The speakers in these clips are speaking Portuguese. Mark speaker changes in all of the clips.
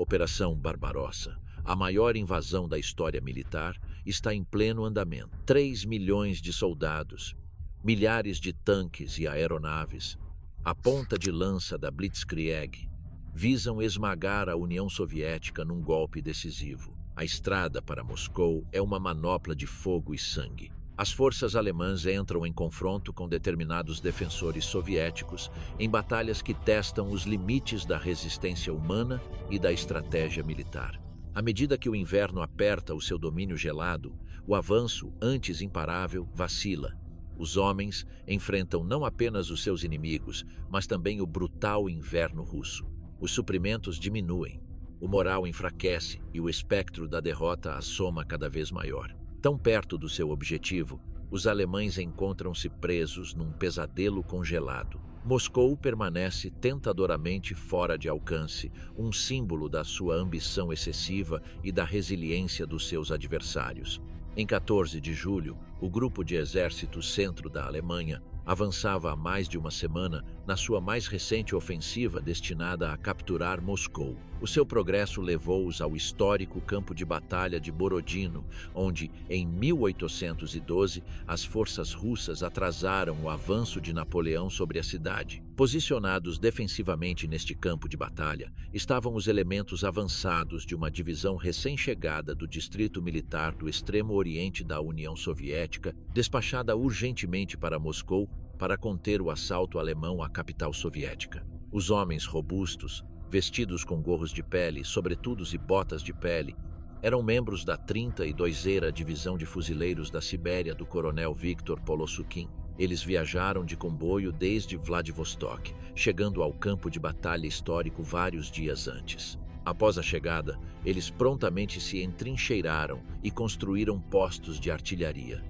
Speaker 1: Operação Barbarossa, a maior invasão da história militar, está em pleno andamento. 3 milhões de soldados, milhares de tanques e aeronaves, a ponta de lança da Blitzkrieg, visam esmagar a União Soviética num golpe decisivo. A estrada para Moscou é uma manopla de fogo e sangue. As forças alemãs entram em confronto com determinados defensores soviéticos em batalhas que testam os limites da resistência humana e da estratégia militar. À medida que o inverno aperta o seu domínio gelado, o avanço, antes imparável, vacila. Os homens enfrentam não apenas os seus inimigos, mas também o brutal inverno russo. Os suprimentos diminuem, o moral enfraquece e o espectro da derrota assoma cada vez maior. Tão perto do seu objetivo, os alemães encontram-se presos num pesadelo congelado. Moscou permanece tentadoramente fora de alcance, um símbolo da sua ambição excessiva e da resiliência dos seus adversários. Em 14 de julho, o grupo de exército centro da Alemanha avançava há mais de uma semana na sua mais recente ofensiva destinada a capturar Moscou. O seu progresso levou-os ao histórico campo de batalha de Borodino, onde, em 1812, as forças russas atrasaram o avanço de Napoleão sobre a cidade. Posicionados defensivamente neste campo de batalha, estavam os elementos avançados de uma divisão recém-chegada do Distrito Militar do Extremo Oriente da União Soviética, despachada urgentemente para Moscou para conter o assalto alemão à capital soviética. Os homens robustos, vestidos com gorros de pele, sobretudos e botas de pele, eram membros da 32ª Divisão de Fuzileiros da Sibéria do coronel Viktor Polosukin. Eles viajaram de comboio desde Vladivostok, chegando ao campo de batalha histórico vários dias antes. Após a chegada, eles prontamente se entrincheiraram e construíram postos de artilharia.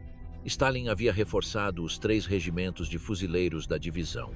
Speaker 1: Stalin havia reforçado os 3 regimentos de fuzileiros da divisão,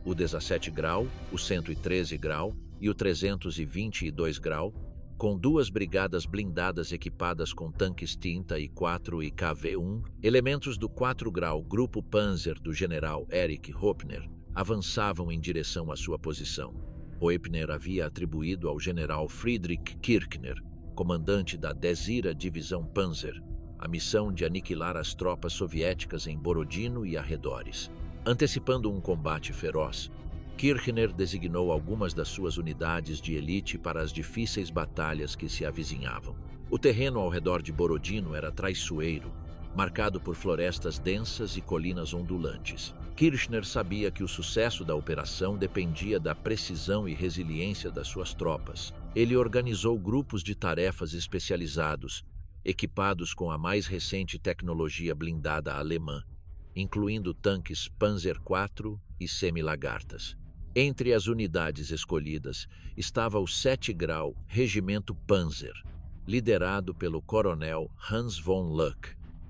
Speaker 1: o 17 Grau, o 113 Grau e o 322 Grau, com 2 brigadas blindadas equipadas com tanques T-4 e KV-1, elementos do 4 Grau Grupo Panzer do general Erich Hoppner avançavam em direção à sua posição. Hoppner havia atribuído ao general Friedrich Kirchner, comandante da 10ª Divisão Panzer, a missão de aniquilar as tropas soviéticas em Borodino e arredores. Antecipando um combate feroz, Kirchner designou algumas das suas unidades de elite para as difíceis batalhas que se avizinhavam. O terreno ao redor de Borodino era traiçoeiro, marcado por florestas densas e colinas ondulantes. Kirchner sabia que o sucesso da operação dependia da precisão e resiliência das suas tropas. Ele organizou grupos de tarefas especializados, equipados com a mais recente tecnologia blindada alemã, incluindo tanques Panzer IV e semi-lagartas. Entre as unidades escolhidas estava o 7 Grau Regimento Panzer, liderado pelo coronel Hans von Luck,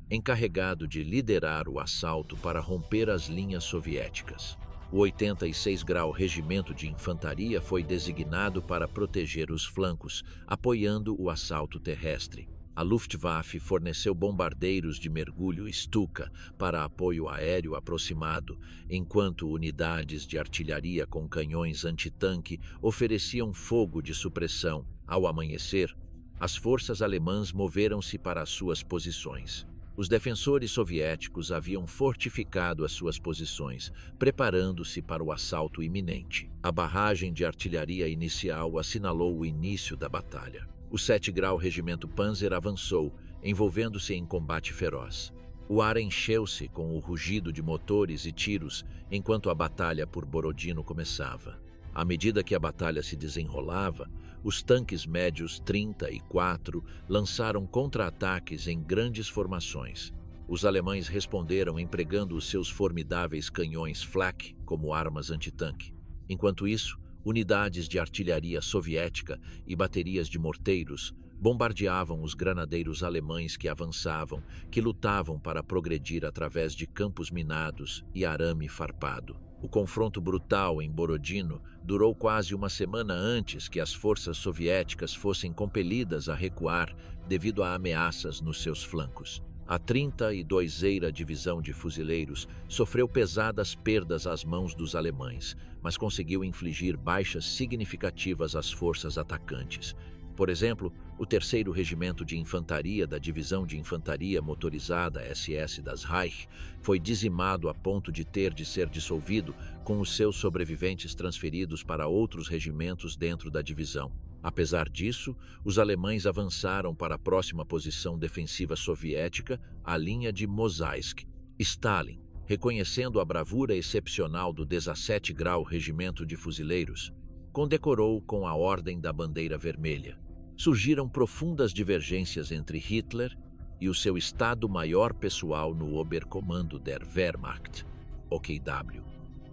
Speaker 1: encarregado de liderar o assalto para romper as linhas soviéticas. O 86 Grau Regimento de Infantaria foi designado para proteger os flancos, apoiando o assalto terrestre. A Luftwaffe forneceu bombardeiros de mergulho Stuka para apoio aéreo aproximado, enquanto unidades de artilharia com canhões antitanque ofereciam fogo de supressão. Ao amanhecer, as forças alemãs moveram-se para as suas posições. Os defensores soviéticos haviam fortificado as suas posições, preparando-se para o assalto iminente. A barragem de artilharia inicial assinalou o início da batalha. O 7 Grau Regimento Panzer avançou, envolvendo-se em combate feroz. O ar encheu-se com o rugido de motores e tiros enquanto a batalha por Borodino começava. À medida que a batalha se desenrolava, os tanques médios 34 lançaram contra-ataques em grandes formações. Os alemães responderam empregando os seus formidáveis canhões Flak como armas antitanque. Enquanto isso, unidades de artilharia soviética e baterias de morteiros bombardeavam os granadeiros alemães que avançavam, que lutavam para progredir através de campos minados e arame farpado. O confronto brutal em Borodino durou quase uma semana antes que as forças soviéticas fossem compelidas a recuar devido a ameaças nos seus flancos. A 32ª Divisão de Fuzileiros sofreu pesadas perdas às mãos dos alemães, mas conseguiu infligir baixas significativas às forças atacantes. Por exemplo, o 3º Regimento de Infantaria da Divisão de Infantaria Motorizada SS das Reich foi dizimado a ponto de ter de ser dissolvido, com os seus sobreviventes transferidos para outros regimentos dentro da divisão. Apesar disso, os alemães avançaram para a próxima posição defensiva soviética, a linha de Mosaisk. Stalin, reconhecendo a bravura excepcional do 17 Grau Regimento de Fuzileiros, condecorou com a Ordem da Bandeira Vermelha. Surgiram profundas divergências entre Hitler e o seu Estado-Maior pessoal no Oberkommando der Wehrmacht, OKW,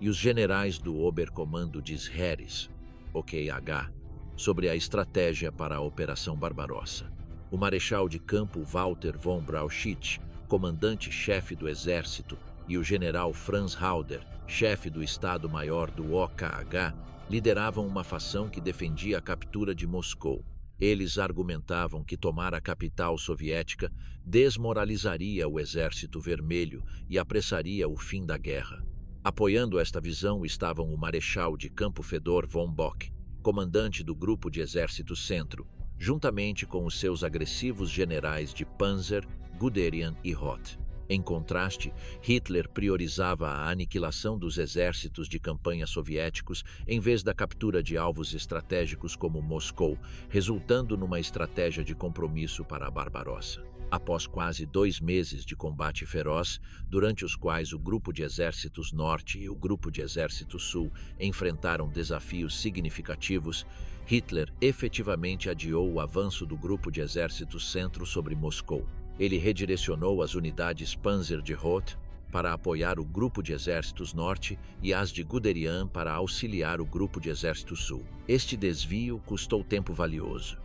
Speaker 1: e os generais do Oberkommando des Heeres, OKH, sobre a estratégia para a Operação Barbarossa. O marechal de campo Walter von Brauchitsch, comandante-chefe do exército, e o general Franz Halder, chefe do Estado-Maior do OKH, lideravam uma facção que defendia a captura de Moscou. Eles argumentavam que tomar a capital soviética desmoralizaria o Exército Vermelho e apressaria o fim da guerra. Apoiando esta visão estavam o marechal de campo Fedor von Bock, comandante do Grupo de Exército Centro, juntamente com os seus agressivos generais de Panzer, Guderian e Roth. Em contraste, Hitler priorizava a aniquilação dos exércitos de campanha soviéticos em vez da captura de alvos estratégicos como Moscou, resultando numa estratégia de compromisso para a Barbarossa. Após quase 2 meses de combate feroz, durante os quais o Grupo de Exércitos Norte e o Grupo de Exército Sul enfrentaram desafios significativos, Hitler efetivamente adiou o avanço do Grupo de Exército Centro sobre Moscou. Ele redirecionou as unidades Panzer de Roth para apoiar o Grupo de Exércitos Norte e as de Guderian para auxiliar o Grupo de Exército Sul. Este desvio custou tempo valioso,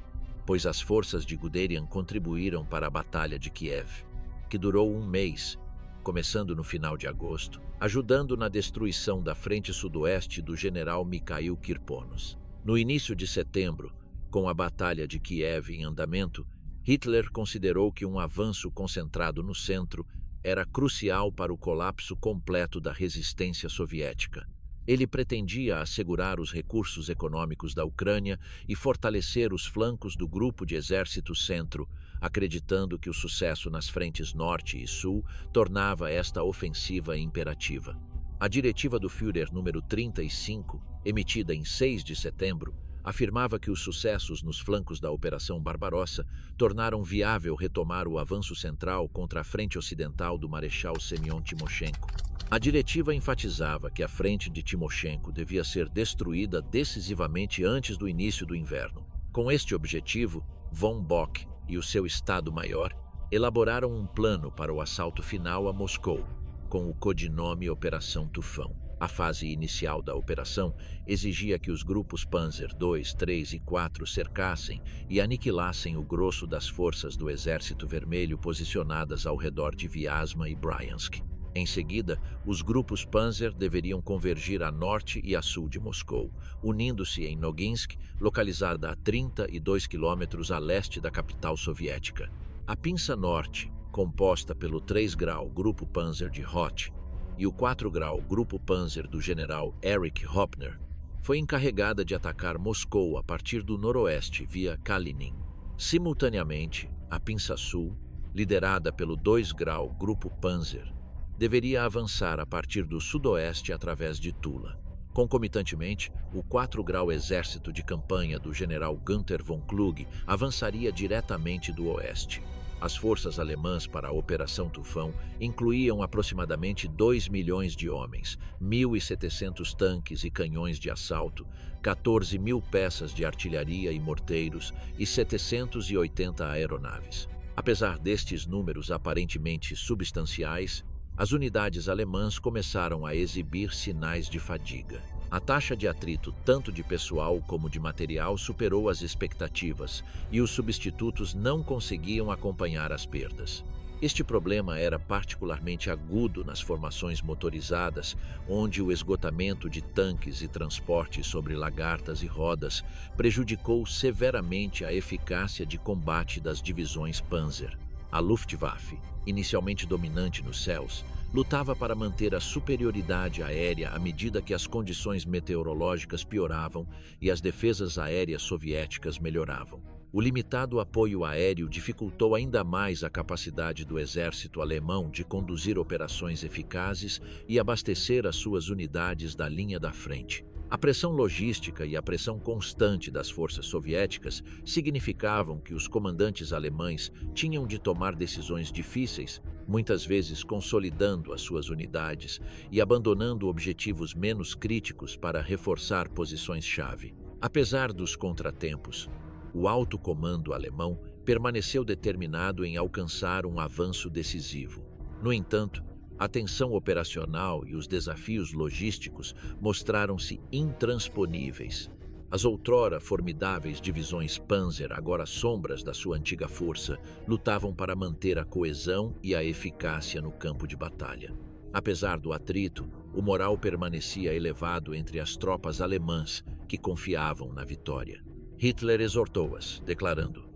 Speaker 1: pois as forças de Guderian contribuíram para a Batalha de Kiev, que durou 1 mês, começando no final de agosto, ajudando na destruição da frente sudoeste do general Mikhail Kirponos. No início de setembro, com a Batalha de Kiev em andamento, Hitler considerou que um avanço concentrado no centro era crucial para o colapso completo da resistência soviética. Ele pretendia assegurar os recursos econômicos da Ucrânia e fortalecer os flancos do Grupo de Exército Centro, acreditando que o sucesso nas frentes Norte e Sul tornava esta ofensiva imperativa. A diretiva do Führer número 35, emitida em 6 de setembro, afirmava que os sucessos nos flancos da Operação Barbarossa tornaram viável retomar o avanço central contra a frente ocidental do Marechal Semyon Timoshenko. A diretiva enfatizava que a frente de Timoshenko devia ser destruída decisivamente antes do início do inverno. Com este objetivo, von Bock e o seu Estado-Maior elaboraram um plano para o assalto final a Moscou, com o codinome Operação Tufão. A fase inicial da operação exigia que os grupos Panzer II, III e IV cercassem e aniquilassem o grosso das forças do Exército Vermelho posicionadas ao redor de Vyazma e Bryansk. Em seguida, os grupos Panzer deveriam convergir a norte e a sul de Moscou, unindo-se em Noginsk, localizada a 32 quilômetros a leste da capital soviética. A pinça norte, composta pelo 3 Grau Grupo Panzer de Roth e o 4 Grau Grupo Panzer do general Erich Hoppner, foi encarregada de atacar Moscou a partir do noroeste via Kalinin. Simultaneamente, a pinça sul, liderada pelo 2 Grau Grupo Panzer, deveria avançar a partir do sudoeste através de Tula. Concomitantemente, o 4 Grau Exército de Campanha do general Günther von Kluge avançaria diretamente do oeste. As forças alemãs para a Operação Tufão incluíam aproximadamente 2 milhões de homens, 1.700 tanques e canhões de assalto, 14.000 peças de artilharia e morteiros e 780 aeronaves. Apesar destes números aparentemente substanciais, as unidades alemãs começaram a exibir sinais de fadiga. A taxa de atrito, tanto de pessoal como de material, superou as expectativas e os substitutos não conseguiam acompanhar as perdas. Este problema era particularmente agudo nas formações motorizadas, onde o esgotamento de tanques e transporte sobre lagartas e rodas prejudicou severamente a eficácia de combate das divisões Panzer. A Luftwaffe, inicialmente dominante nos céus, lutava para manter a superioridade aérea à medida que as condições meteorológicas pioravam e as defesas aéreas soviéticas melhoravam. O limitado apoio aéreo dificultou ainda mais a capacidade do exército alemão de conduzir operações eficazes e abastecer as suas unidades da linha da frente. A pressão logística e a pressão constante das forças soviéticas significavam que os comandantes alemães tinham de tomar decisões difíceis, muitas vezes consolidando as suas unidades e abandonando objetivos menos críticos para reforçar posições-chave. Apesar dos contratempos, o alto comando alemão permaneceu determinado em alcançar um avanço decisivo. No entanto, a tensão operacional e os desafios logísticos mostraram-se intransponíveis. As outrora formidáveis divisões Panzer, agora sombras da sua antiga força, lutavam para manter a coesão e a eficácia no campo de batalha. Apesar do atrito, o moral permanecia elevado entre as tropas alemãs que confiavam na vitória. Hitler exortou-as, declarando: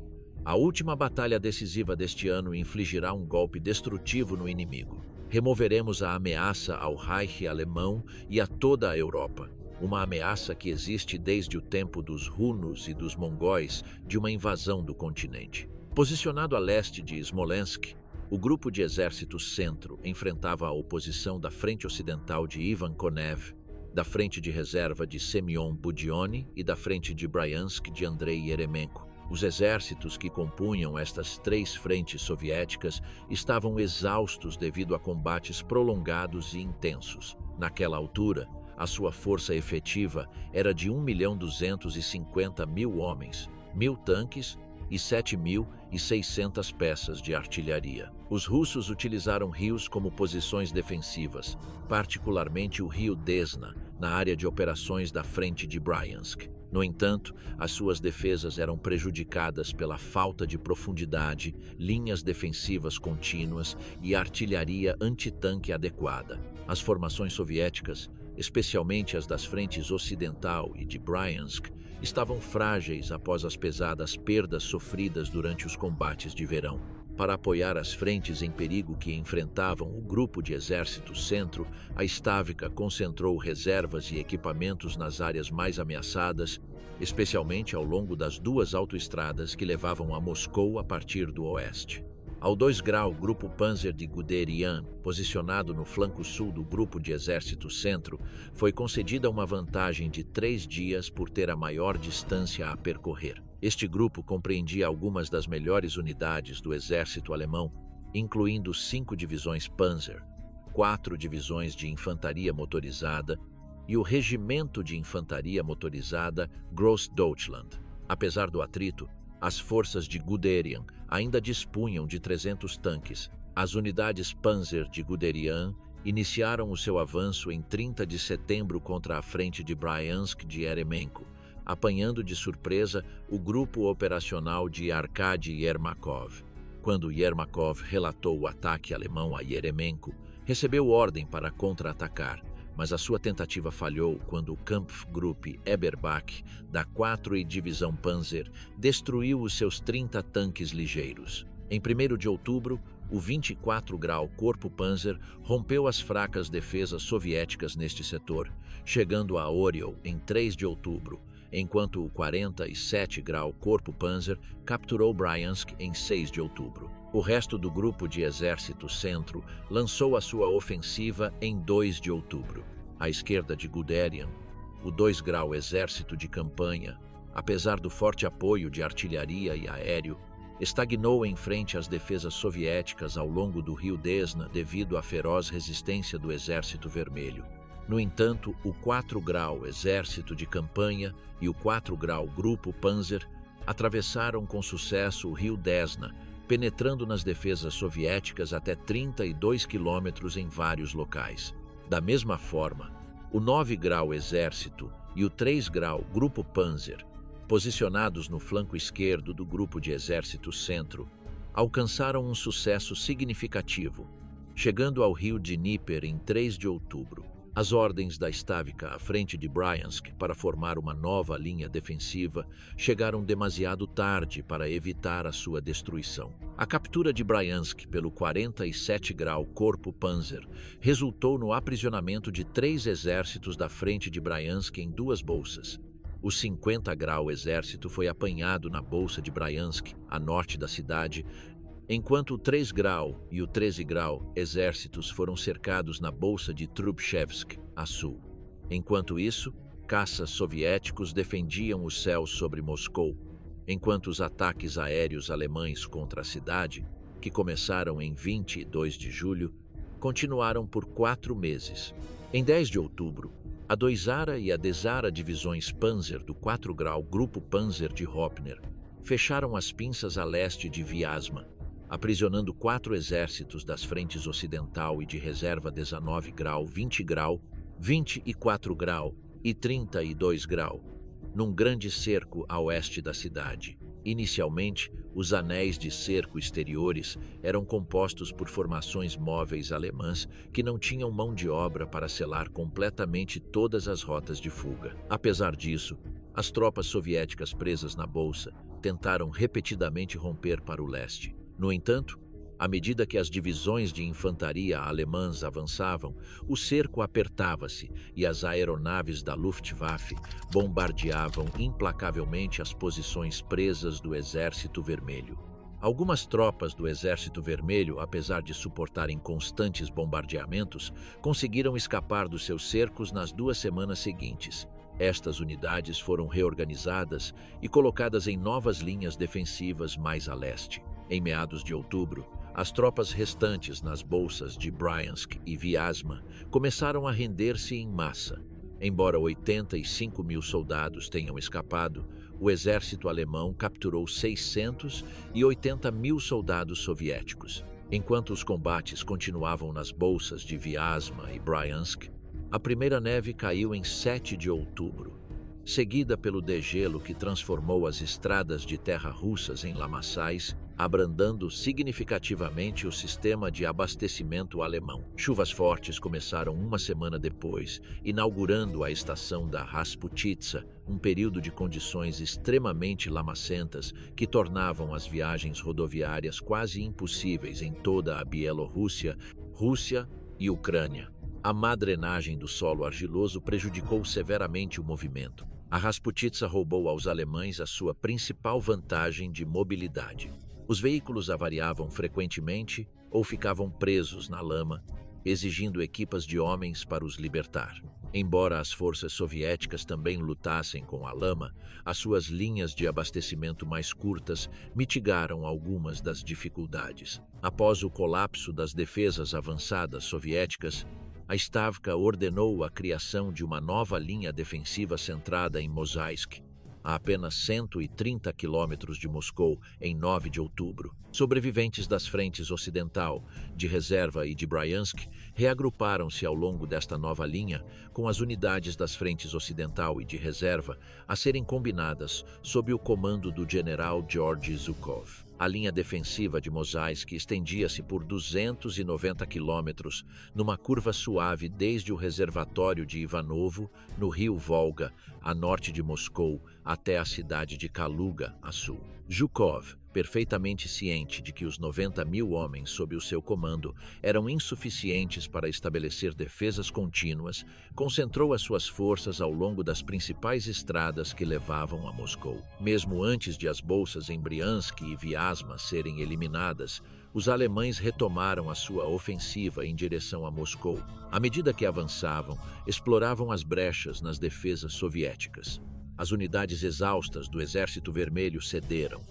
Speaker 1: "A última batalha decisiva deste ano infligirá um golpe destrutivo no inimigo. Removeremos a ameaça ao Reich alemão e a toda a Europa, uma ameaça que existe desde o tempo dos hunos e dos mongóis de uma invasão do continente." Posicionado a leste de Smolensk, o grupo de exército centro enfrentava a oposição da frente ocidental de Ivan Konev, da frente de reserva de Semyon Budyonny e da frente de Bryansk de Andrei Yeremenko. Os exércitos que compunham estas três frentes soviéticas estavam exaustos devido a combates prolongados e intensos. Naquela altura, a sua força efetiva era de 1.250.000 homens, 1.000 tanques e 7.600 peças de artilharia. Os russos utilizaram rios como posições defensivas, particularmente o rio Desna, na área de operações da frente de Bryansk. No entanto, as suas defesas eram prejudicadas pela falta de profundidade, linhas defensivas contínuas e artilharia antitanque adequada. As formações soviéticas, especialmente as das frentes ocidental e de Bryansk, estavam frágeis após as pesadas perdas sofridas durante os combates de verão. Para apoiar as frentes em perigo que enfrentavam o grupo de exército centro, a Stavka concentrou reservas e equipamentos nas áreas mais ameaçadas, especialmente ao longo das duas autoestradas que levavam a Moscou a partir do oeste. Ao 2 grau, Grupo Panzer de Guderian, posicionado no flanco sul do Grupo de Exército Centro, foi concedida uma vantagem de 3 dias por ter a maior distância a percorrer. Este grupo compreendia algumas das melhores unidades do exército alemão, incluindo 5 divisões Panzer, 4 divisões de infantaria motorizada e o Regimento de Infantaria Motorizada Grossdeutschland. Apesar do atrito, as forças de Guderian ainda dispunham de 300 tanques. As unidades Panzer de Guderian iniciaram o seu avanço em 30 de setembro contra a frente de Bryansk de Yeremenko, apanhando de surpresa o grupo operacional de Arkady Yermakov. Quando Yermakov relatou o ataque alemão a Yeremenko, recebeu ordem para contra-atacar, mas a sua tentativa falhou quando o Kampfgruppe Eberbach, da 4ª Divisão Panzer, destruiu os seus 30 tanques ligeiros. Em 1º de outubro, o 24 grau Corpo Panzer rompeu as fracas defesas soviéticas neste setor, chegando a Oriol em 3 de outubro, enquanto o 47 grau Corpo Panzer capturou Bryansk em 6 de outubro. O resto do grupo de exército centro lançou a sua ofensiva em 2 de outubro. À esquerda de Guderian, o 2 grau Exército de Campanha, apesar do forte apoio de artilharia e aéreo, estagnou em frente às defesas soviéticas ao longo do rio Desna devido à feroz resistência do Exército Vermelho. No entanto, o 4 grau Exército de Campanha e o 4 grau Grupo Panzer atravessaram com sucesso o rio Desna, penetrando nas defesas soviéticas até 32 quilômetros em vários locais. Da mesma forma, o 9 grau Exército e o 3 grau Grupo Panzer, posicionados no flanco esquerdo do Grupo de Exército Centro, alcançaram um sucesso significativo, chegando ao rio Dnieper em 3 de outubro. As ordens da Stavka à frente de Bryansk para formar uma nova linha defensiva chegaram demasiado tarde para evitar a sua destruição. A captura de Bryansk pelo 47 Grau Corpo Panzer resultou no aprisionamento de 3 exércitos da frente de Bryansk em 2 bolsas. O 50 Grau Exército foi apanhado na bolsa de Bryansk, a norte da cidade, enquanto o 3 Grau e o 13 Grau Exércitos foram cercados na bolsa de Trubchevsk, a sul. Enquanto isso, caças soviéticos defendiam o céu sobre Moscou, enquanto os ataques aéreos alemães contra a cidade, que começaram em 22 de julho, continuaram por 4 meses. Em 10 de outubro, a 2ara e a 10ara divisões Panzer do 4 Grau Grupo Panzer de Hopner fecharam as pinças a leste de Vyazma, aprisionando 4 exércitos das frentes ocidental e de reserva 19 Grau, 20 Grau, 24 Grau e 32 Grau, num grande cerco a oeste da cidade. Inicialmente, os anéis de cerco exteriores eram compostos por formações móveis alemãs que não tinham mão de obra para selar completamente todas as rotas de fuga. Apesar disso, as tropas soviéticas presas na bolsa tentaram repetidamente romper para o leste. No entanto, à medida que as divisões de infantaria alemãs avançavam, o cerco apertava-se e as aeronaves da Luftwaffe bombardeavam implacavelmente as posições presas do Exército Vermelho. Algumas tropas do Exército Vermelho, apesar de suportarem constantes bombardeamentos, conseguiram escapar dos seus cercos nas 2 semanas seguintes. Estas unidades foram reorganizadas e colocadas em novas linhas defensivas mais a leste. Em meados de outubro, as tropas restantes nas bolsas de Bryansk e Vyazma começaram a render-se em massa. Embora 85 mil soldados tenham escapado, o exército alemão capturou 680 mil soldados soviéticos. Enquanto os combates continuavam nas bolsas de Vyazma e Bryansk, a primeira neve caiu em 7 de outubro, seguida pelo degelo que transformou as estradas de terra russas em lamaçais, abrandando significativamente o sistema de abastecimento alemão. Chuvas fortes começaram 1 semana depois, inaugurando a estação da Rasputitsa, um período de condições extremamente lamacentas que tornavam as viagens rodoviárias quase impossíveis em toda a Bielorrússia, Rússia e Ucrânia. A má drenagem do solo argiloso prejudicou severamente o movimento. A Rasputitsa roubou aos alemães a sua principal vantagem de mobilidade. Os veículos avariavam frequentemente ou ficavam presos na lama, exigindo equipas de homens para os libertar. Embora as forças soviéticas também lutassem com a lama, as suas linhas de abastecimento mais curtas mitigaram algumas das dificuldades. Após o colapso das defesas avançadas soviéticas, a Stavka ordenou a criação de uma nova linha defensiva centrada em Mozaisk, a apenas 130 quilômetros de Moscou, em 9 de outubro. Sobreviventes das frentes ocidental, de reserva e de Bryansk reagruparam-se ao longo desta nova linha, com as unidades das frentes ocidental e de reserva a serem combinadas sob o comando do general Georgy Zhukov. A linha defensiva de Mozaisk estendia-se por 290 quilômetros, numa curva suave desde o reservatório de Ivanovo, no rio Volga, a norte de Moscou, até a cidade de Kaluga, a sul. Zhukov, perfeitamente ciente de que os 90 mil homens sob o seu comando eram insuficientes para estabelecer defesas contínuas, concentrou as suas forças ao longo das principais estradas que levavam a Moscou. Mesmo antes de as bolsas em Bryansk e Vyazma serem eliminadas, os alemães retomaram a sua ofensiva em direção a Moscou. À medida que avançavam, exploravam as brechas nas defesas soviéticas. As unidades exaustas do Exército Vermelho cederam,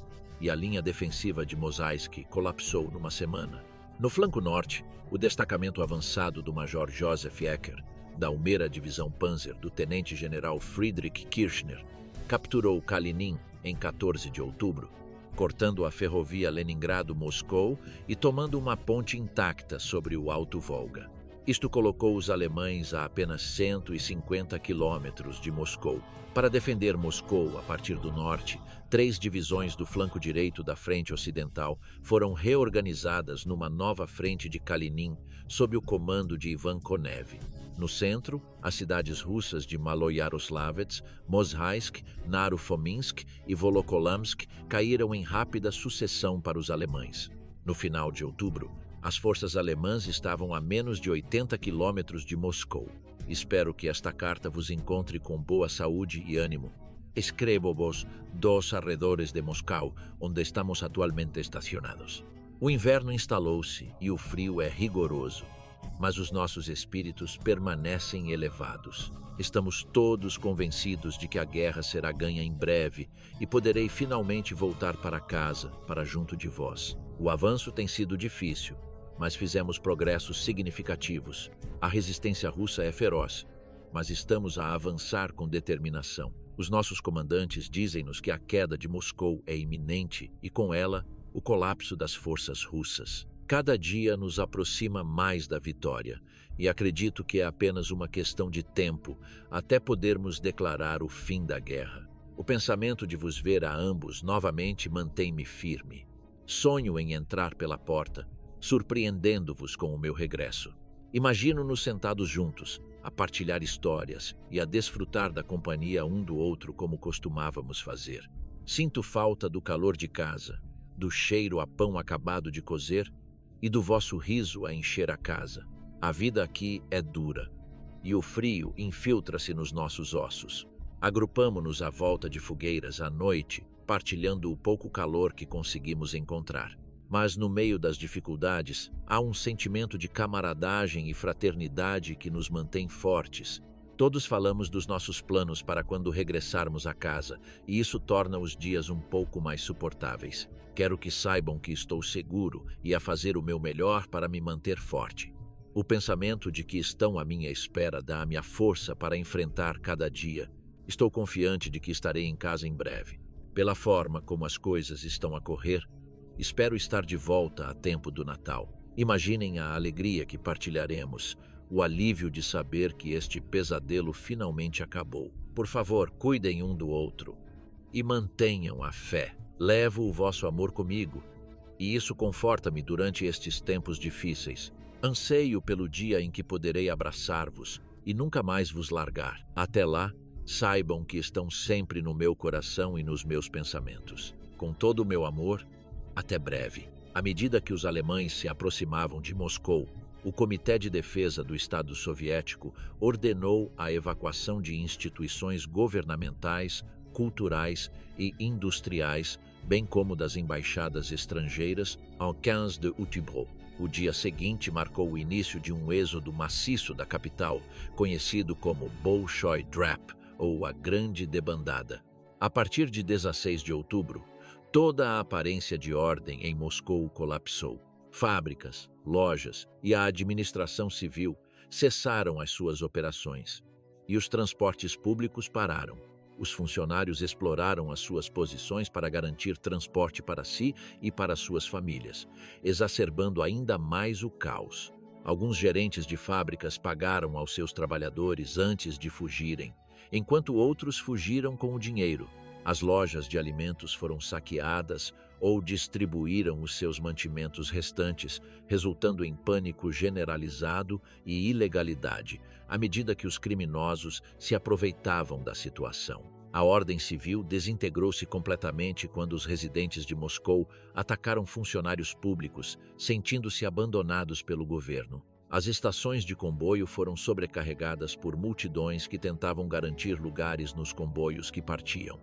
Speaker 1: e a linha defensiva de Mozaisk colapsou numa semana. No flanco norte, o destacamento avançado do Major Joseph Ecker, da 1ª Divisão Panzer do Tenente-General Friedrich Kirchner, capturou Kalinin em 14 de outubro, cortando a ferrovia Leningrado-Moscou e tomando uma ponte intacta sobre o Alto Volga. Isto colocou os alemães a apenas 150 quilômetros de Moscou. Para defender Moscou a partir do norte, 3 divisões do flanco direito da frente ocidental foram reorganizadas numa nova frente de Kalinin, sob o comando de Ivan Konev. No centro, as cidades russas de Maloyaroslavets, Mozhaisk, Narofominsk e Volokolamsk caíram em rápida sucessão para os alemães. No final de outubro, as forças alemãs estavam a menos de 80 quilômetros de Moscou. Espero que esta carta vos encontre com boa saúde e ânimo. Escrevo-vos dos arredores de Moscou, onde estamos atualmente estacionados. O inverno instalou-se e o frio é rigoroso, mas os nossos espíritos permanecem elevados. Estamos todos convencidos de que a guerra será ganha em breve e poderei finalmente voltar para casa, para junto de vós. O avanço tem sido difícil, mas fizemos progressos significativos. A resistência russa é feroz, mas estamos a avançar com determinação. Os nossos comandantes dizem-nos que a queda de Moscou é iminente e, com ela, o colapso das forças russas. Cada dia nos aproxima mais da vitória, e acredito que é apenas uma questão de tempo até podermos declarar o fim da guerra. O pensamento de vos ver a ambos novamente mantém-me firme. Sonho em entrar pela porta, surpreendendo-vos com o meu regresso. Imagino-nos sentados juntos, a partilhar histórias e a desfrutar da companhia um do outro como costumávamos fazer. Sinto falta do calor de casa, do cheiro a pão acabado de cozer e do vosso riso a encher a casa. A vida aqui é dura e o frio infiltra-se nos nossos ossos. Agrupamo-nos à volta de fogueiras à noite, partilhando o pouco calor que conseguimos encontrar. Mas no meio das dificuldades, há um sentimento de camaradagem e fraternidade que nos mantém fortes. Todos falamos dos nossos planos para quando regressarmos a casa, e isso torna os dias um pouco mais suportáveis. Quero que saibam que estou seguro e a fazer o meu melhor para me manter forte. O pensamento de que estão à minha espera dá-me a força para enfrentar cada dia. Estou confiante de que estarei em casa em breve. Pela forma como as coisas estão a correr, espero estar de volta a tempo do Natal. Imaginem a alegria que partilharemos, o alívio de saber que este pesadelo finalmente acabou. Por favor, cuidem um do outro e mantenham a fé. Levo o vosso amor comigo, e isso conforta-me durante estes tempos difíceis. Anseio pelo dia em que poderei abraçar-vos e nunca mais vos largar. Até lá, saibam que estão sempre no meu coração e nos meus pensamentos. Com todo o meu amor, até breve. À medida que os alemães se aproximavam de Moscou, o Comitê de Defesa do Estado Soviético ordenou a evacuação de instituições governamentais, culturais e industriais, bem como das embaixadas estrangeiras, ao 15 de outubro. O dia seguinte marcou o início de um êxodo maciço da capital, conhecido como Bolshoi Drap, ou a Grande Debandada. A partir de 16 de outubro, toda a aparência de ordem em Moscou colapsou. Fábricas, lojas e a administração civil cessaram as suas operações, e os transportes públicos pararam. Os funcionários exploraram as suas posições para garantir transporte para si e para suas famílias, exacerbando ainda mais o caos. Alguns gerentes de fábricas pagaram aos seus trabalhadores antes de fugirem, enquanto outros fugiram com o dinheiro. As lojas de alimentos foram saqueadas ou distribuíram os seus mantimentos restantes, resultando em pânico generalizado e ilegalidade, à medida que os criminosos se aproveitavam da situação. A ordem civil desintegrou-se completamente quando os residentes de Moscou atacaram funcionários públicos, sentindo-se abandonados pelo governo. As estações de comboio foram sobrecarregadas por multidões que tentavam garantir lugares nos comboios que partiam.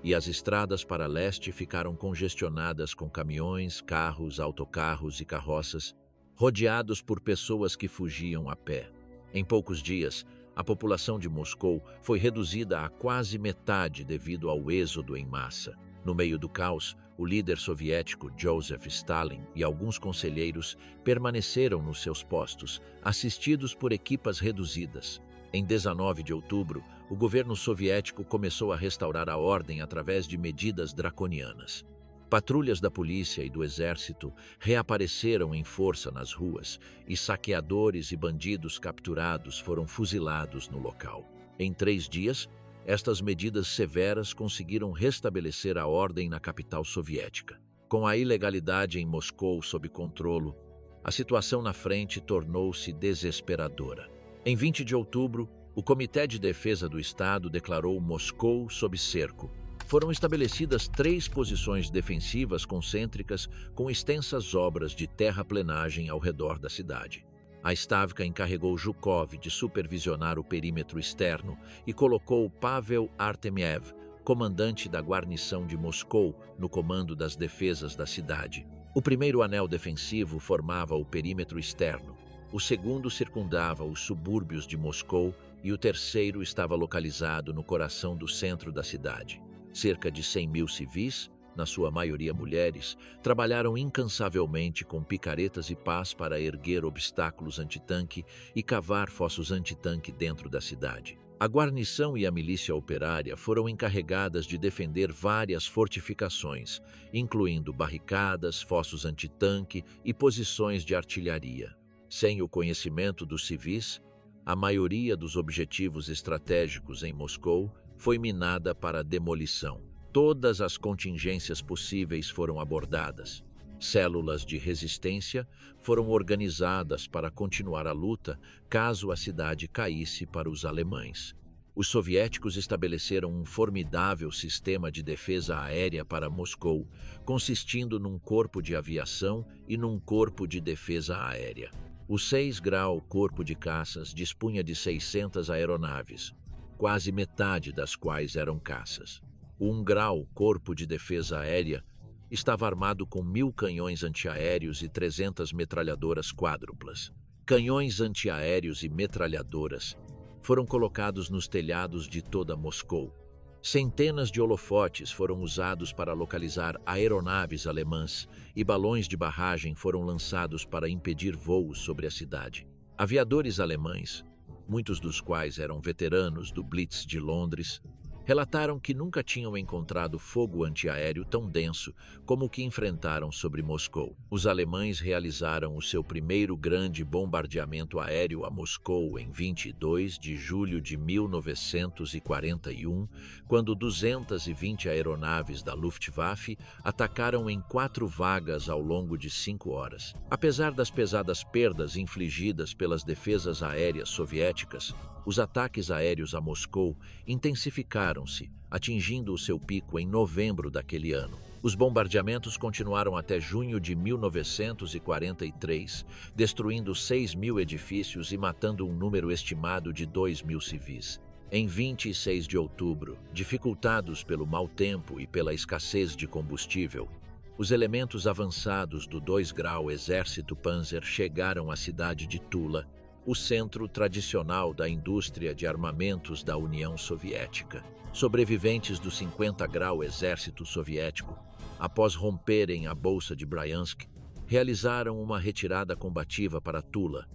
Speaker 1: E as estradas para leste ficaram congestionadas com caminhões, carros, autocarros e carroças, rodeados por pessoas que fugiam a pé. Em poucos dias, a população de Moscou foi reduzida a quase metade devido ao êxodo em massa. No meio do caos, o líder soviético Joseph Stalin e alguns conselheiros permaneceram nos seus postos, assistidos por equipas reduzidas. Em 19 de outubro, o governo soviético começou a restaurar a ordem através de medidas draconianas. Patrulhas da polícia e do exército reapareceram em força nas ruas e saqueadores e bandidos capturados foram fuzilados no local. Em 3 dias, estas medidas severas conseguiram restabelecer a ordem na capital soviética. Com a ilegalidade em Moscou sob controle, a situação na frente tornou-se desesperadora. Em 20 de outubro, o Comitê de Defesa do Estado declarou Moscou sob cerco. Foram estabelecidas 3 posições defensivas concêntricas com extensas obras de terraplenagem ao redor da cidade. A Stavka encarregou Zhukov de supervisionar o perímetro externo e colocou Pavel Artemiev, comandante da guarnição de Moscou, no comando das defesas da cidade. O primeiro anel defensivo formava o perímetro externo, o segundo circundava os subúrbios de Moscou e o terceiro estava localizado no coração do centro da cidade. Cerca de 100.000 civis, na sua maioria mulheres, trabalharam incansavelmente com picaretas e pás para erguer obstáculos antitanque e cavar fossos antitanque dentro da cidade. A guarnição e a milícia operária foram encarregadas de defender várias fortificações, incluindo barricadas, fossos antitanque e posições de artilharia. Sem o conhecimento dos civis, a maioria dos objetivos estratégicos em Moscou foi minada para demolição. Todas as contingências possíveis foram abordadas. Células de resistência foram organizadas para continuar a luta caso a cidade caísse para os alemães. Os soviéticos estabeleceram um formidável sistema de defesa aérea para Moscou, consistindo num corpo de aviação e num corpo de defesa aérea. O 6 Grau Corpo de Caças dispunha de 600 aeronaves, quase metade das quais eram caças. O 1 Grau Corpo de Defesa Aérea estava armado com 1.000 canhões antiaéreos e 300 metralhadoras quádruplas. Canhões antiaéreos e metralhadoras foram colocados nos telhados de toda Moscou. Centenas de holofotes foram usados para localizar aeronaves alemãs e balões de barragem foram lançados para impedir voos sobre a cidade. Aviadores alemães, muitos dos quais eram veteranos do Blitz de Londres, relataram que nunca tinham encontrado fogo antiaéreo tão denso como o que enfrentaram sobre Moscou. Os alemães realizaram o seu primeiro grande bombardeamento aéreo a Moscou em 22 de julho de 1941, quando 220 aeronaves da Luftwaffe atacaram em 4 vagas ao longo de 5 horas. Apesar das pesadas perdas infligidas pelas defesas aéreas soviéticas, os ataques aéreos a Moscou intensificaram-se, atingindo o seu pico em novembro daquele ano. Os bombardeamentos continuaram até junho de 1943, destruindo 6.000 edifícios e matando um número estimado de 2.000 civis. Em 26 de outubro, dificultados pelo mau tempo e pela escassez de combustível, os elementos avançados do 2 Grau Exército Panzer chegaram à cidade de Tula, o centro tradicional da indústria de armamentos da União Soviética. Sobreviventes do 50 Grau Exército Soviético, após romperem a Bolsa de Bryansk, realizaram uma retirada combativa para Tula,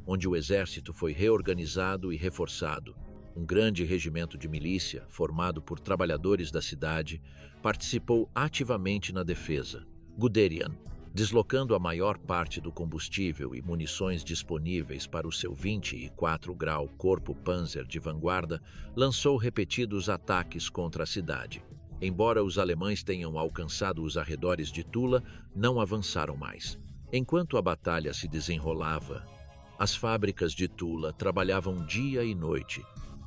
Speaker 1: onde o exército foi reorganizado e reforçado. Um grande regimento de milícia, formado por trabalhadores da cidade, participou ativamente na defesa. Guderian, deslocando a maior parte do combustível e munições disponíveis para o seu 24 Grau Corpo Panzer de vanguarda, lançou repetidos ataques contra a cidade. Embora os alemães tenham alcançado os arredores de Tula, não avançaram mais. Enquanto a batalha se desenrolava, as fábricas de Tula trabalhavam dia e noite,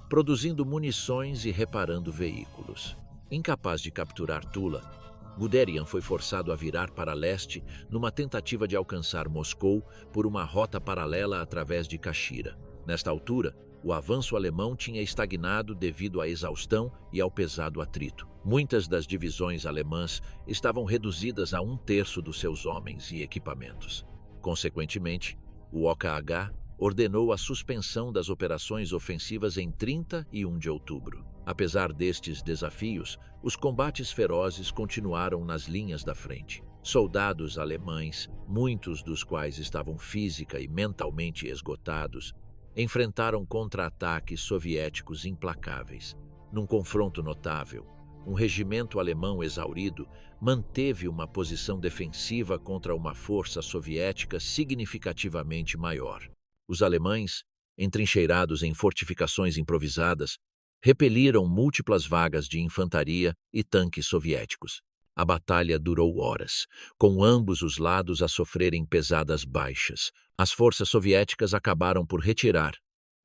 Speaker 1: produzindo munições e reparando veículos. Incapaz de capturar Tula, Guderian foi forçado a virar para leste numa tentativa de alcançar Moscou por uma rota paralela através de Kashira. Nesta altura, o avanço alemão tinha estagnado devido à exaustão e ao pesado atrito. Muitas das divisões alemãs estavam reduzidas a 1/3 dos seus homens e equipamentos. Consequentemente, o OKH ordenou a suspensão das operações ofensivas em 31 de outubro. Apesar destes desafios, os combates ferozes continuaram nas linhas da frente. Soldados alemães, muitos dos quais estavam física e mentalmente esgotados, enfrentaram contra-ataques soviéticos implacáveis. Num confronto notável, um regimento alemão exaurido manteve uma posição defensiva contra uma força soviética significativamente maior. Os alemães, entrincheirados em fortificações improvisadas, repeliram múltiplas vagas de infantaria e tanques soviéticos. A batalha durou horas, com ambos os lados a sofrerem pesadas baixas. As forças soviéticas acabaram por retirar,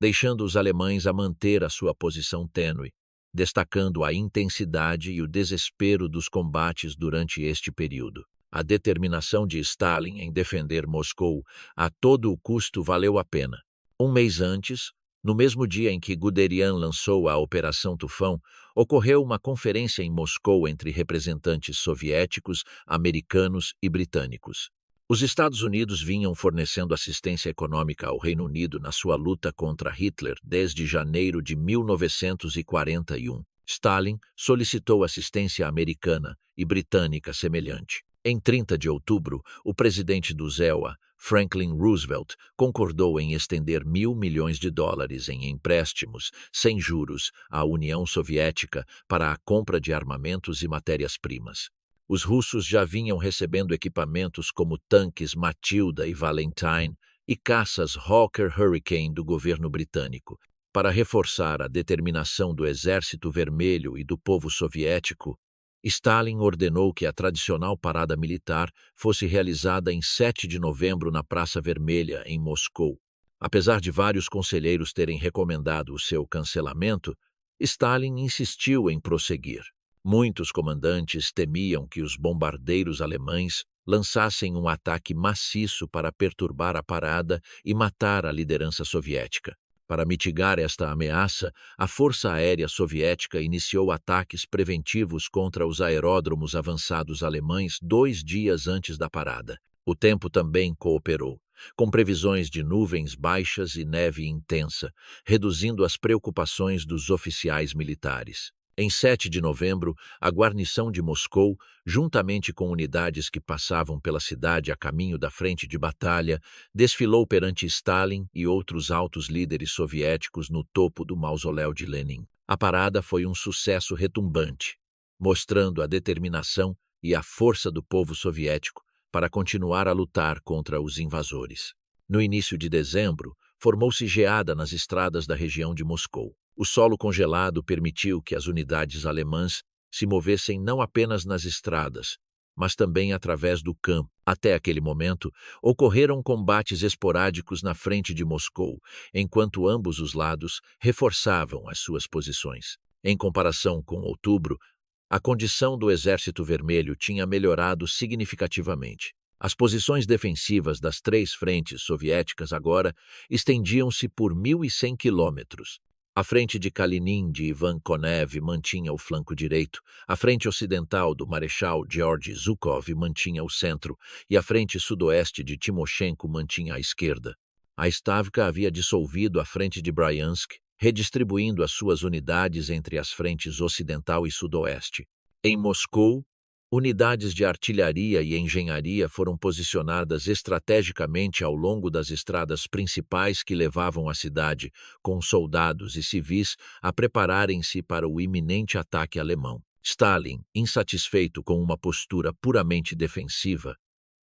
Speaker 1: deixando os alemães a manter a sua posição tênue, destacando a intensidade e o desespero dos combates durante este período. A determinação de Stalin em defender Moscou a todo o custo valeu a pena. Um mês antes, no mesmo dia em que Guderian lançou a Operação Tufão, ocorreu uma conferência em Moscou entre representantes soviéticos, americanos e britânicos. Os Estados Unidos vinham fornecendo assistência econômica ao Reino Unido na sua luta contra Hitler desde janeiro de 1941. Stalin solicitou assistência americana e britânica semelhante. Em 30 de outubro, o presidente do ZEWA, Franklin Roosevelt, concordou em estender $1.000 milhões em empréstimos, sem juros, à União Soviética para a compra de armamentos e matérias-primas. Os russos já vinham recebendo equipamentos como tanques Matilda e Valentine e caças Hawker Hurricane do governo britânico. Para reforçar a determinação do Exército Vermelho e do povo soviético, Stalin ordenou que a tradicional parada militar fosse realizada em 7 de novembro na Praça Vermelha, em Moscou. Apesar de vários conselheiros terem recomendado o seu cancelamento, Stalin insistiu em prosseguir. Muitos comandantes temiam que os bombardeiros alemães lançassem um ataque maciço para perturbar a parada e matar a liderança soviética. Para mitigar esta ameaça, a Força Aérea Soviética iniciou ataques preventivos contra os aeródromos avançados alemães 2 dias antes da parada. O tempo também cooperou, com previsões de nuvens baixas e neve intensa, reduzindo as preocupações dos oficiais militares. Em 7 de novembro, a guarnição de Moscou, juntamente com unidades que passavam pela cidade a caminho da frente de batalha, desfilou perante Stalin e outros altos líderes soviéticos no topo do mausoléu de Lenin. A parada foi um sucesso retumbante, mostrando a determinação e a força do povo soviético para continuar a lutar contra os invasores. No início de dezembro, formou-se geada nas estradas da região de Moscou. O solo congelado permitiu que as unidades alemãs se movessem não apenas nas estradas, mas também através do campo. Até aquele momento, ocorreram combates esporádicos na frente de Moscou, enquanto ambos os lados reforçavam as suas posições. Em comparação com outubro, a condição do Exército Vermelho tinha melhorado significativamente. As posições defensivas das 3 frentes soviéticas agora estendiam-se por 1.100 quilômetros. A frente de Kalinin de Ivan Konev mantinha o flanco direito, a frente ocidental do Marechal Georgy Zhukov mantinha o centro e a frente sudoeste de Timoshenko mantinha a esquerda. A Stavka havia dissolvido a frente de Bryansk, redistribuindo as suas unidades entre as frentes ocidental e sudoeste. Em Moscou, unidades de artilharia e engenharia foram posicionadas estrategicamente ao longo das estradas principais que levavam à cidade, com soldados e civis a prepararem-se para o iminente ataque alemão. Stalin, insatisfeito com uma postura puramente defensiva,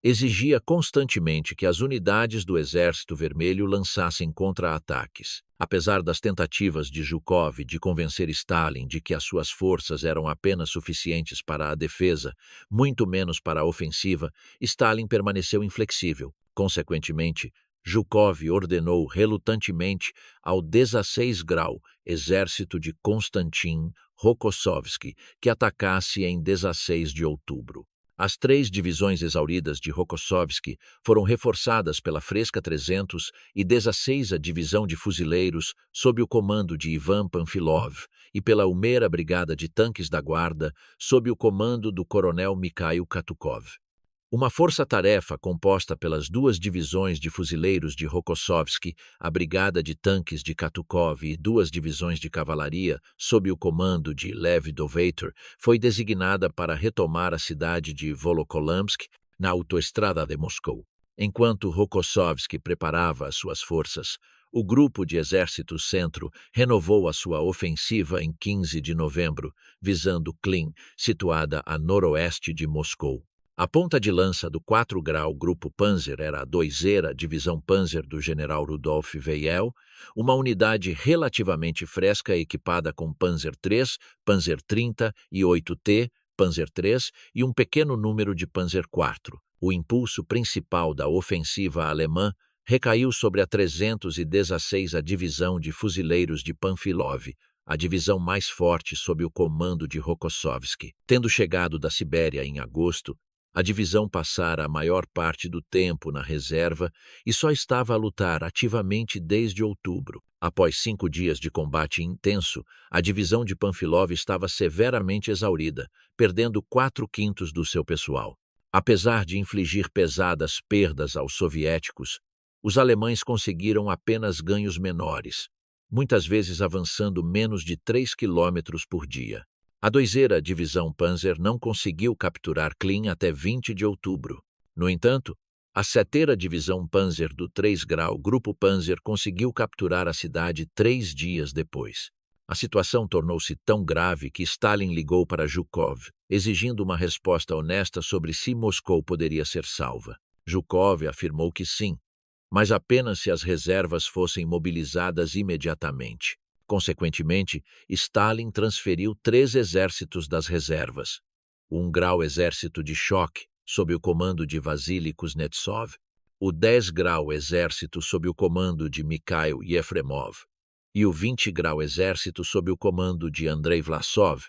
Speaker 1: exigia constantemente que as unidades do Exército Vermelho lançassem contra-ataques. Apesar das tentativas de Zhukov de convencer Stalin de que as suas forças eram apenas suficientes para a defesa, muito menos para a ofensiva, Stalin permaneceu inflexível. Consequentemente, Zhukov ordenou relutantemente ao 16 Grau, exército de Konstantin Rokossovski, que atacasse em 16 de outubro. As 3 divisões exauridas de Rokossovski foram reforçadas pela Fresca 300 e 16ª Divisão de Fuzileiros sob o comando de Ivan Panfilov e pela 1ª Brigada de Tanques da Guarda sob o comando do coronel Mikhail Katukov. Uma força-tarefa composta pelas 2 divisões de fuzileiros de Rokossovski, a Brigada de Tanques de Katukov e 2 divisões de cavalaria, sob o comando de Lev Dovator, foi designada para retomar a cidade de Volokolamsk, na autoestrada de Moscou. Enquanto Rokossovski preparava as suas forças, o Grupo de Exército Centro renovou a sua ofensiva em 15 de novembro, visando Klin, situada a noroeste de Moscou. A ponta de lança do 4 Grau Grupo Panzer era a 2ª Divisão Panzer do general Rudolf Weyl, uma unidade relativamente fresca equipada com Panzer III, Panzer 30 e 8T, Panzer III e um pequeno número de Panzer IV. O impulso principal da ofensiva alemã recaiu sobre a 316ª Divisão de Fuzileiros de Panfilov, a divisão mais forte sob o comando de Rokossovski. Tendo chegado da Sibéria em agosto, a divisão passara a maior parte do tempo na reserva e só estava a lutar ativamente desde outubro. Após 5 dias de combate intenso, a divisão de Panfilov estava severamente exaurida, perdendo 4/5 do seu pessoal. Apesar de infligir pesadas perdas aos soviéticos, os alemães conseguiram apenas ganhos menores, muitas vezes avançando menos de 3 quilômetros por dia. A 2ª Divisão Panzer não conseguiu capturar Klin até 20 de outubro. No entanto, a 7ª Divisão Panzer do 3 Grau Grupo Panzer conseguiu capturar a cidade 3 dias depois. A situação tornou-se tão grave que Stalin ligou para Zhukov, exigindo uma resposta honesta sobre se Moscou poderia ser salva. Zhukov afirmou que sim, mas apenas se as reservas fossem mobilizadas imediatamente. Consequentemente, Stalin transferiu 3 exércitos das reservas: o 1 Grau Exército de Choque, sob o comando de Vassily Kuznetsov, o 10 Grau Exército sob o comando de Mikhail Yefremov e o 20 Grau Exército sob o comando de Andrei Vlasov,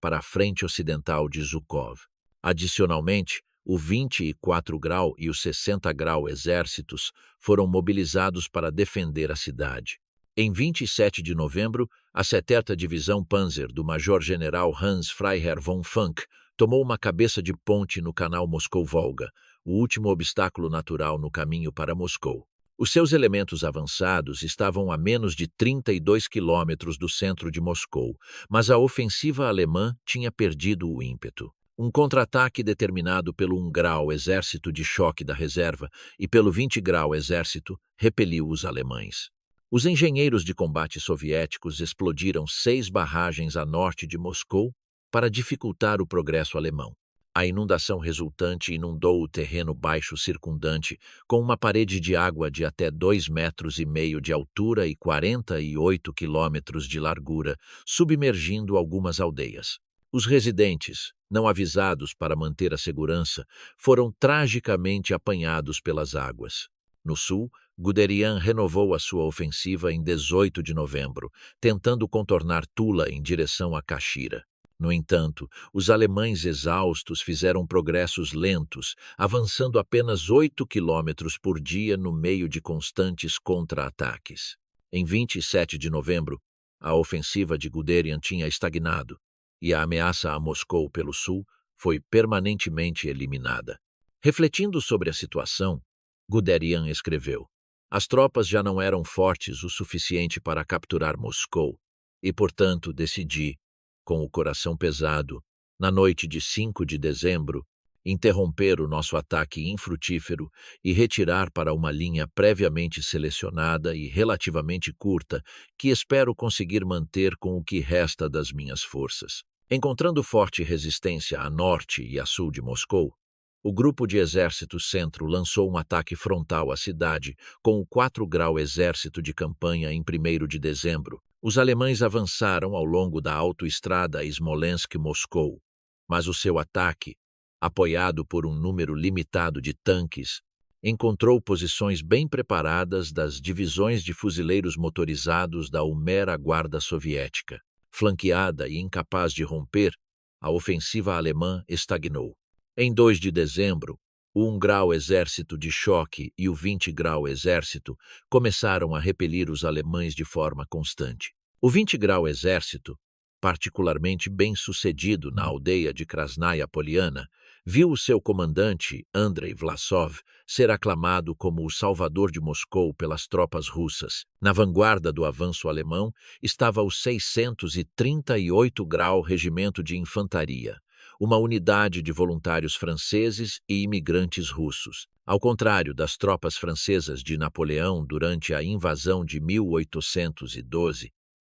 Speaker 1: para a frente ocidental de Zhukov. Adicionalmente, o 24 Grau e o 60 Grau Exércitos foram mobilizados para defender a cidade. Em 27 de novembro, a 7ª Divisão Panzer do Major-General Hans Freiherr von Funk tomou uma cabeça de ponte no canal Moscou-Volga, o último obstáculo natural no caminho para Moscou. Os seus elementos avançados estavam a menos de 32 quilômetros do centro de Moscou, mas a ofensiva alemã tinha perdido o ímpeto. Um contra-ataque determinado pelo 1 Grau Exército de Choque da Reserva e pelo 20 Grau Exército repeliu os alemães. Os engenheiros de combate soviéticos explodiram 6 barragens a norte de Moscou para dificultar o progresso alemão. A inundação resultante inundou o terreno baixo circundante com uma parede de água de até 2,5 metros de altura e 48 quilômetros de largura, submergindo algumas aldeias. Os residentes, não avisados para manter a segurança, foram tragicamente apanhados pelas águas. No sul, Guderian renovou a sua ofensiva em 18 de novembro, tentando contornar Tula em direção a Kashira. No entanto, os alemães exaustos fizeram progressos lentos, avançando apenas 8 quilômetros por dia no meio de constantes contra-ataques. Em 27 de novembro, a ofensiva de Guderian tinha estagnado, e a ameaça a Moscou pelo sul foi permanentemente eliminada. Refletindo sobre a situação, Guderian escreveu: "As tropas já não eram fortes o suficiente para capturar Moscou, e, portanto, decidi, com o coração pesado, na noite de 5 de dezembro, interromper o nosso ataque infrutífero e retirar para uma linha previamente selecionada e relativamente curta, que espero conseguir manter com o que resta das minhas forças." Encontrando forte resistência a norte e a sul de Moscou, o Grupo de Exército Centro lançou um ataque frontal à cidade com o 4 Grau Exército de Campanha em 1º de dezembro. Os alemães avançaram ao longo da autoestrada Smolensk-Moscou, mas o seu ataque, apoiado por um número limitado de tanques, encontrou posições bem preparadas das divisões de fuzileiros motorizados da Umera Guarda Soviética. Flanqueada e incapaz de romper, a ofensiva alemã estagnou. Em 2 de dezembro, o 1 Grau Exército de Choque e o 20 Grau Exército começaram a repelir os alemães de forma constante. O 20 Grau Exército, particularmente bem-sucedido na aldeia de Krasnaya Poliana, viu o seu comandante, Andrei Vlasov, ser aclamado como o salvador de Moscou pelas tropas russas. Na vanguarda do avanço alemão estava o 638 Grau Regimento de Infantaria, uma unidade de voluntários franceses e imigrantes russos. Ao contrário das tropas francesas de Napoleão durante a invasão de 1812,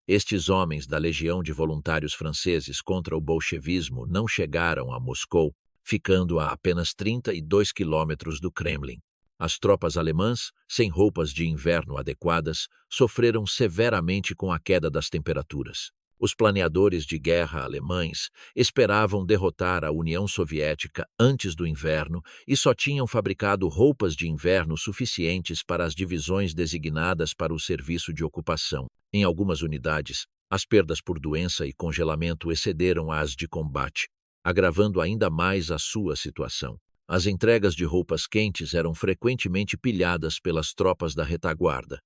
Speaker 1: estes homens da Legião de Voluntários Franceses contra o bolchevismo não chegaram a Moscou, ficando a apenas 32 quilômetros do Kremlin. As tropas alemãs, sem roupas de inverno adequadas, sofreram severamente com a queda das temperaturas. Os planeadores de guerra alemães esperavam derrotar a União Soviética antes do inverno e só tinham fabricado roupas de inverno suficientes para as divisões designadas para o serviço de ocupação. Em algumas unidades, As perdas por doença e congelamento excederam as de combate, agravando ainda mais a sua situação. As entregas de roupas quentes eram frequentemente pilhadas pelas tropas da retaguarda,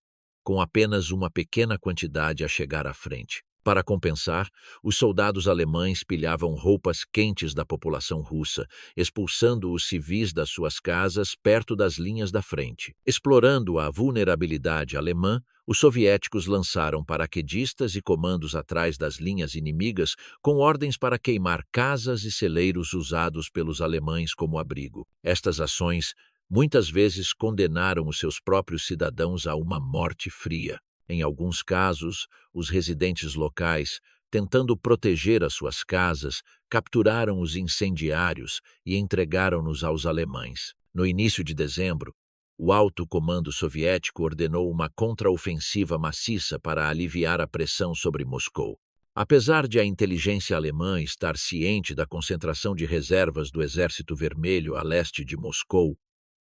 Speaker 1: com apenas uma pequena quantidade a chegar à frente. Para compensar, os soldados alemães pilhavam roupas quentes da população russa, expulsando os civis das suas casas perto das linhas da frente. Explorando a vulnerabilidade alemã, os soviéticos lançaram paraquedistas e comandos atrás das linhas inimigas com ordens para queimar casas e celeiros usados pelos alemães como abrigo. Estas ações muitas vezes condenaram os seus próprios cidadãos a uma morte fria. Em alguns casos, os residentes locais, tentando proteger as suas casas, capturaram os incendiários e entregaram-nos aos alemães. No início de dezembro, o alto comando soviético ordenou uma contraofensiva maciça para aliviar a pressão sobre Moscou. Apesar de a inteligência alemã estar ciente da concentração de reservas do Exército Vermelho a leste de Moscou,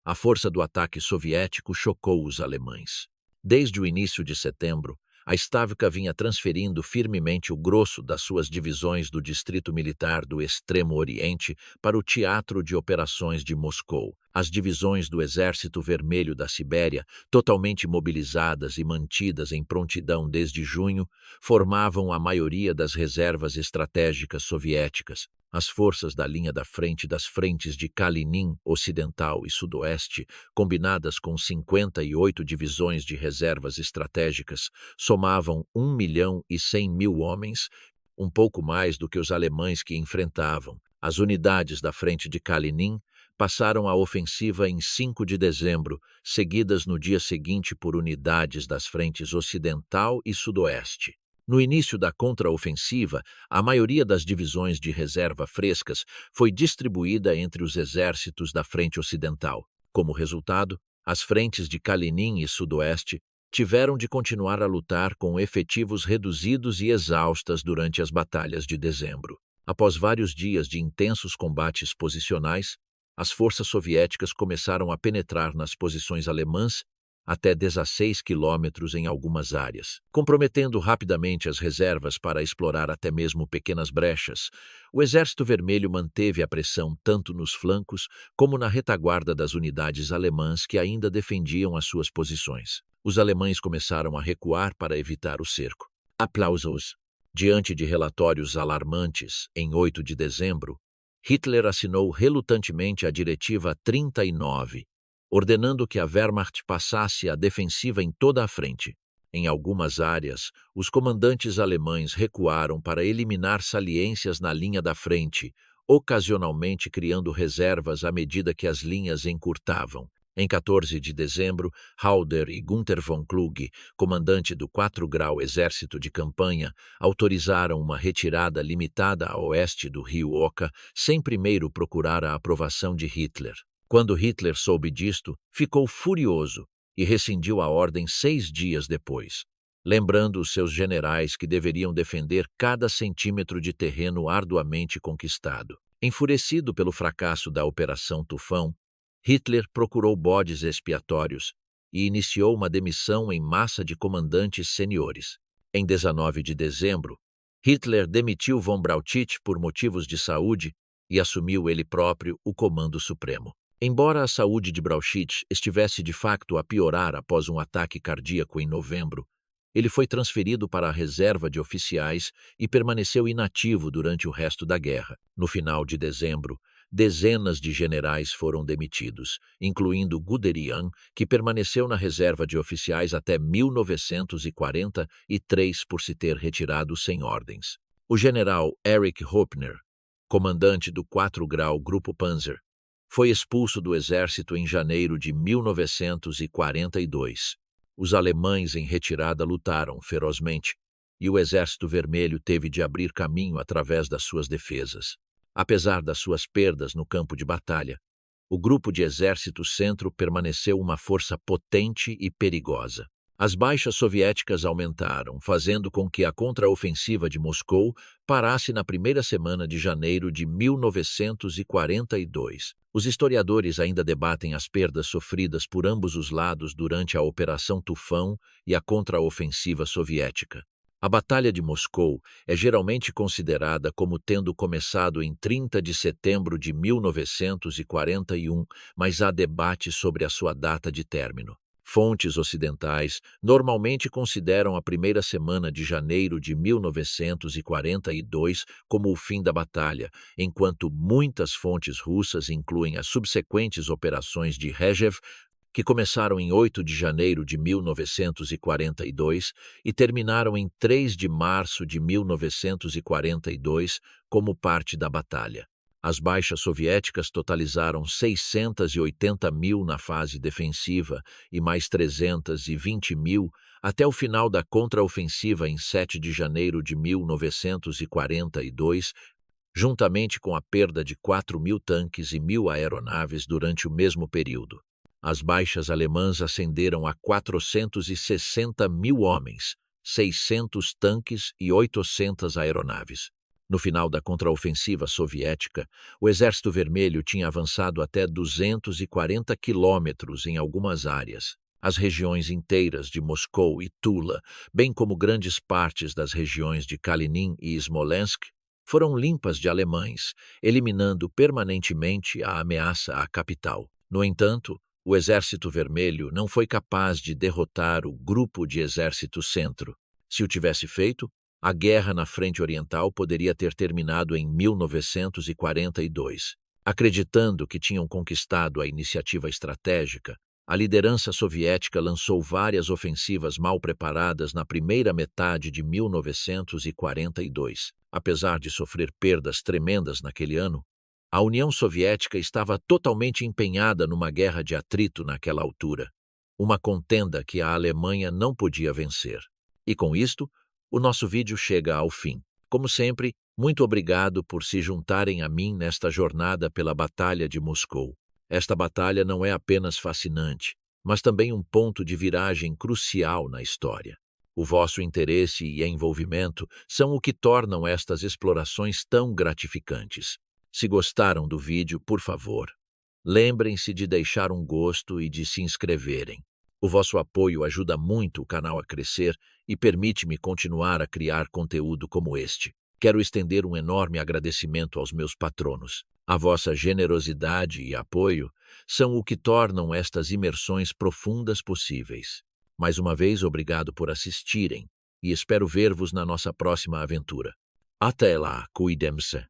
Speaker 1: a força do ataque soviético chocou os alemães. Desde o início de setembro, a Stavka vinha transferindo firmemente o grosso das suas divisões do Distrito Militar do Extremo Oriente para o Teatro de Operações de Moscou. As divisões do Exército Vermelho da Sibéria, totalmente mobilizadas e mantidas em prontidão desde junho, formavam a maioria das reservas estratégicas soviéticas. As forças da linha da frente das frentes de Kalinin Ocidental e Sudoeste, combinadas com 58 divisões de reservas estratégicas, somavam 1.100.000 homens, um pouco mais do que os alemães que enfrentavam. As unidades da frente de Kalinin passaram a ofensiva em 5 de dezembro, seguidas no dia seguinte por unidades das frentes Ocidental e Sudoeste. No início da contraofensiva, a maioria das divisões de reserva frescas foi distribuída entre os exércitos da frente ocidental. Como resultado, as frentes de Kalinin e Sudoeste tiveram de continuar a lutar com efetivos reduzidos e exaustas durante as batalhas de dezembro. Após vários dias de intensos combates posicionais, as forças soviéticas começaram a penetrar nas posições alemãs até 16 quilômetros em algumas áreas. Comprometendo rapidamente as reservas para explorar até mesmo pequenas brechas, o Exército Vermelho manteve a pressão tanto nos flancos como na retaguarda das unidades alemãs que ainda defendiam as suas posições. Os alemães começaram a recuar para evitar o cerco. Aplausos. Diante de relatórios alarmantes, em 8 de dezembro, Hitler assinou relutantemente a Diretiva 39, ordenando que a Wehrmacht passasse à defensiva em toda a frente. Em algumas áreas, os comandantes alemães recuaram para eliminar saliências na linha da frente, ocasionalmente criando reservas à medida que as linhas encurtavam. Em 14 de dezembro, Halder e Günther von Kluge, comandante do 4 Grau Exército de Campanha, autorizaram uma retirada limitada a oeste do rio Oka, sem primeiro procurar a aprovação de Hitler. Quando Hitler soube disto, ficou furioso e rescindiu a ordem 6 dias depois, lembrando os seus generais que deveriam defender cada centímetro de terreno arduamente conquistado. Enfurecido pelo fracasso da Operação Tufão, Hitler procurou bodes expiatórios e iniciou uma demissão em massa de comandantes seniores. Em 19 de dezembro, Hitler demitiu von Brauchitsch por motivos de saúde e assumiu ele próprio o comando supremo. Embora a saúde de Brauchitsch estivesse de facto a piorar após um ataque cardíaco em novembro, ele foi transferido para a reserva de oficiais e permaneceu inativo durante o resto da guerra. No final de dezembro, dezenas de generais foram demitidos, incluindo Guderian, que permaneceu na reserva de oficiais até 1943 por se ter retirado sem ordens. O general Erich Hoppner, comandante do 4 Grau Grupo Panzer, foi expulso do exército em janeiro de 1942. Os alemães em retirada lutaram ferozmente, e o Exército Vermelho teve de abrir caminho através das suas defesas. Apesar das suas perdas no campo de batalha, o Grupo de Exército Centro permaneceu uma força potente e perigosa. As baixas soviéticas aumentaram, fazendo com que a contraofensiva de Moscou parasse na primeira semana de janeiro de 1942. Os historiadores ainda debatem as perdas sofridas por ambos os lados durante a Operação Tufão e a contraofensiva soviética. A Batalha de Moscou é geralmente considerada como tendo começado em 30 de setembro de 1941, mas há debate sobre a sua data de término. Fontes ocidentais normalmente consideram a primeira semana de janeiro de 1942 como o fim da batalha, enquanto muitas fontes russas incluem as subsequentes operações de Regev, que começaram em 8 de janeiro de 1942 e terminaram em 3 de março de 1942 como parte da batalha. As baixas soviéticas totalizaram 680 mil na fase defensiva e mais 320 mil até o final da contraofensiva em 7 de janeiro de 1942, juntamente com a perda de 4 mil tanques e 1.000 aeronaves durante o mesmo período. As baixas alemãs ascenderam a 460 mil homens, 600 tanques e 800 aeronaves. No final da contraofensiva soviética, o Exército Vermelho tinha avançado até 240 quilômetros em algumas áreas. As regiões inteiras de Moscou e Tula, bem como grandes partes das regiões de Kalinin e Smolensk, foram limpas de alemães, eliminando permanentemente a ameaça à capital. No entanto, o Exército Vermelho não foi capaz de derrotar o Grupo de Exército Centro. Se o tivesse feito, a guerra na Frente Oriental poderia ter terminado em 1942. Acreditando que tinham conquistado a iniciativa estratégica, a liderança soviética lançou várias ofensivas mal preparadas na primeira metade de 1942. Apesar de sofrer perdas tremendas naquele ano, a União Soviética estava totalmente empenhada numa guerra de atrito naquela altura, uma contenda que a Alemanha não podia vencer. E com isto, o nosso vídeo chega ao fim. Como sempre, muito obrigado por se juntarem a mim nesta jornada pela Batalha de Moscou. Esta batalha não é apenas fascinante, mas também um ponto de viragem crucial na história. O vosso interesse e envolvimento são o que tornam estas explorações tão gratificantes. Se gostaram do vídeo, por favor, lembrem-se de deixar um gosto e de se inscreverem. O vosso apoio ajuda muito o canal a crescer e permite-me continuar a criar conteúdo como este. Quero estender um enorme agradecimento aos meus patronos. A vossa generosidade e apoio são o que tornam estas imersões profundas possíveis. Mais uma vez, obrigado por assistirem e espero ver-vos na nossa próxima aventura. Até lá, cuidem-se.